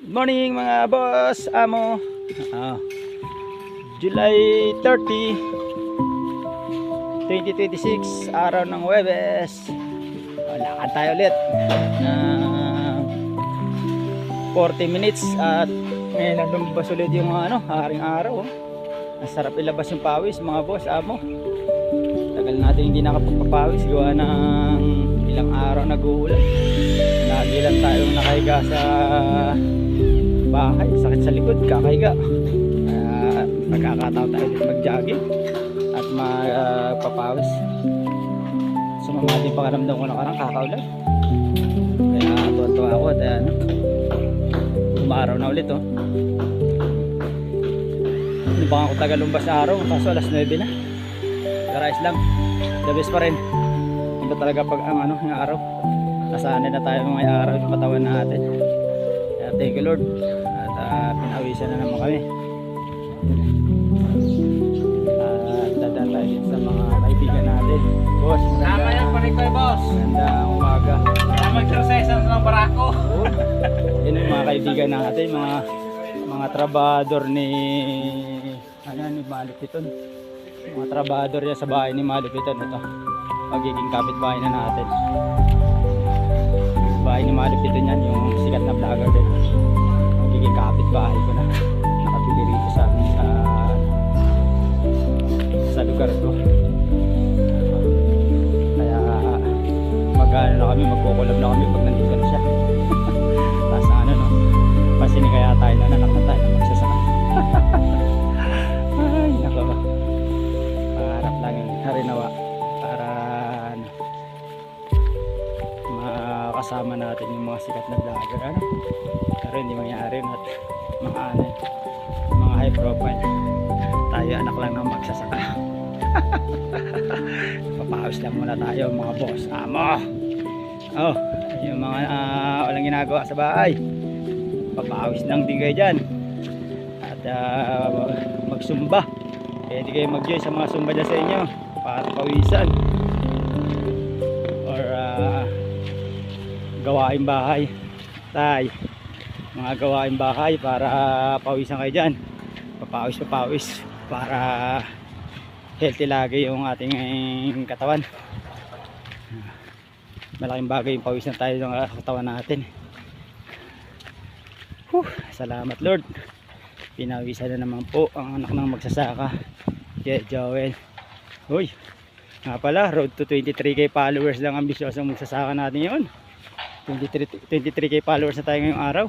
Good morning mga boss, amo. July 30, 2026, araw ng Huwebes. Lakad tayo ulit ng 40 minutes at ngayon na lumabas ulit yung haring araw. Ang sarap ilabas yung pawis mga boss, amo. Tagal natin hindi nakapagpapawis gawa ng ilang araw nag-uulan. Lagi lang tayong nakahiga sa bahay, sakit sa likod, kakahiga. Magkakataon tayo dito mag-jogging at magpapawis. Sumama din pakaramdam ko na karang kakaulan. Kaya tuwa ako at umaraw na ulit Hindi pa ako tagalumbas na araw, kaso alas 9 na. Karais lang, the best pa rin. Iba talaga pag ang araw. Nasanay na tayo mga araw yung katawan natin. Kaya thank you Lord. At pinawisan na naman kami. At dadaan tayo sa mga kaibigan natin. Boss, tama yan pa rin kayo, boss. magandang umaga. Mag-exercise ng barako. Yun yung mga kaibigan natin, mga trabador ni Malupiton. Mga trabador yan sa bahay ni Malupiton. Ito, magiging kapitbahay na natin. Bahay ni Malupiton yan, yung sikat na vlogger din. Magiging kapitbahay ko na. Nakabili rito sa amin sa lugar ko. Kaya mag-ano na kami, magkukulab na kami pag nandito na siya. Tapos pasini kaya tayo na nanak na tayo na magsasaka. Ay nako, paharap lang yung harinawa para makasama natin yung mga sikat na vlogger pero hindi mangyari at mga high profile. Tayo anak lang ng magsasaka. Papawis lang muna tayo mga boss, amo. Yung mga walang ginagawa sa bahay, papawis lang din kayo dyan at magsumba. Kaya di kayo mag-join sa mga sumba dyan sa inyo para pawisan or gawain bahay. Mga gawain bahay para pawisan kayo dyan. Papawis para healthy lagi yung ating katawan. Malaking bagay yung pawisan tayo ng katawan natin. Salamat Lord, pinawisan na naman po ang anak ng magsasaka, Joel. Nga pala, road to 23k followers lang, ambisyosong magsasaka natin yun. 23k followers na tayo ngayong araw.